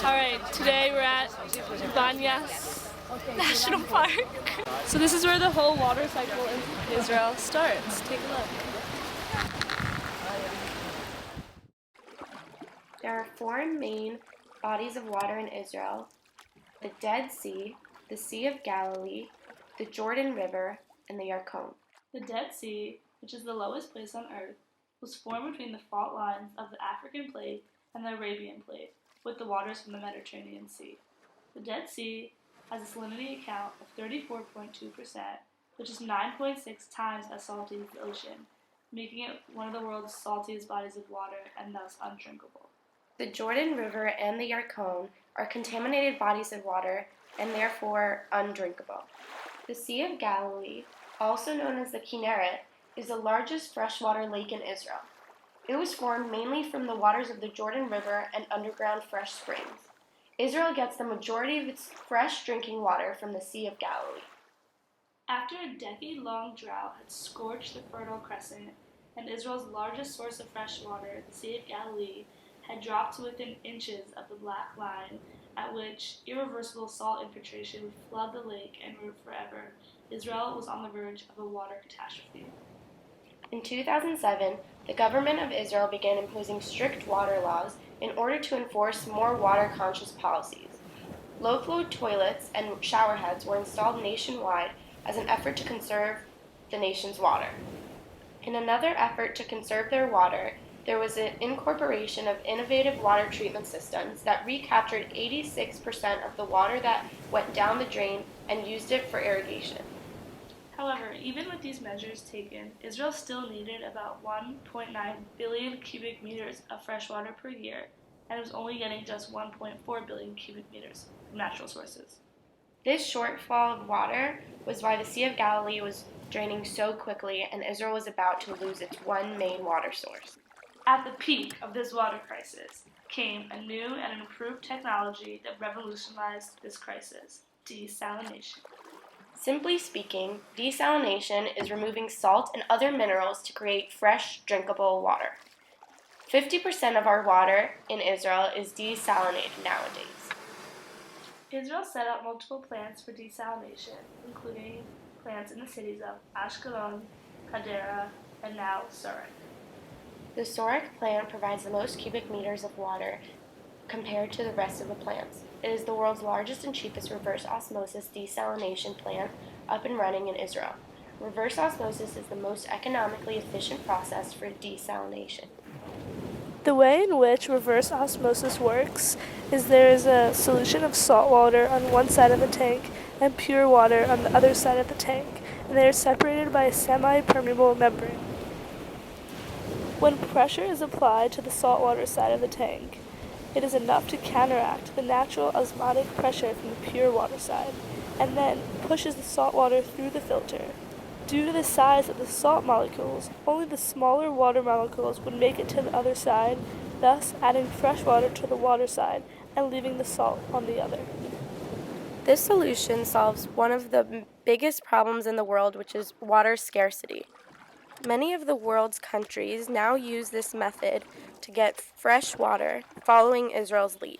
Alright, today we're at Banyas National Park. So this is where the whole water cycle in Israel starts. Take a look. There are four main bodies of water in Israel: the Dead Sea, the Sea of Galilee, the Jordan River, and the Yarkon. The Dead Sea, which is the lowest place on Earth, was formed between the fault lines of the African Plate and the Arabian Plate, with the waters from the Mediterranean Sea. The Dead Sea has a salinity count of 34.2%, which is 9.6 times as salty as the ocean, making it one of the world's saltiest bodies of water and thus undrinkable. The Jordan River and the Yarkon are contaminated bodies of water and therefore undrinkable. The Sea of Galilee, also known as the Kinneret, is the largest freshwater lake in Israel. It was formed mainly from the waters of the Jordan River and underground fresh springs. Israel gets the majority of its fresh drinking water from the Sea of Galilee. After a decade-long drought had scorched the Fertile Crescent, and Israel's largest source of fresh water, the Sea of Galilee, had dropped to within inches of the black line at which irreversible salt infiltration would flood the lake en route forever, Israel was on the verge of a water catastrophe. In 2007, the government of Israel began imposing strict water laws in order to enforce more water-conscious policies. Low-flow toilets and showerheads were installed nationwide as an effort to conserve the nation's water. In another effort to conserve their water, there was an incorporation of innovative water treatment systems that recaptured 86% of the water that went down the drain and used it for irrigation. However, even with these measures taken, Israel still needed about 1.9 billion cubic meters of fresh water per year, and was only getting just 1.4 billion cubic meters from natural sources. This shortfall of water was why the Sea of Galilee was draining so quickly and Israel was about to lose its one main water source. At the peak of this water crisis came a new and improved technology that revolutionized this crisis: desalination. Simply speaking, desalination is removing salt and other minerals to create fresh, drinkable water. 50% of our water in Israel is desalinated nowadays. Israel set up multiple plants for desalination, including plants in the cities of Ashkelon, Hadera, and now Sorek. The Sorek plant provides the most cubic meters of water compared to the rest of the plants. It is the world's largest and cheapest reverse osmosis desalination plant up and running in Israel. Reverse osmosis is the most economically efficient process for desalination. The way in which reverse osmosis works is there is a solution of salt water on one side of the tank and pure water on the other side of the tank, and they are separated by a semi-permeable membrane. When pressure is applied to the saltwater side of the tank, it is enough to counteract the natural osmotic pressure from the pure water side, and then pushes the salt water through the filter. Due to the size of the salt molecules, only the smaller water molecules would make it to the other side, thus adding fresh water to the water side and leaving the salt on the other. This solution solves one of the biggest problems in the world, which is water scarcity. Many of the world's countries now use this method to get fresh water, following Israel's lead.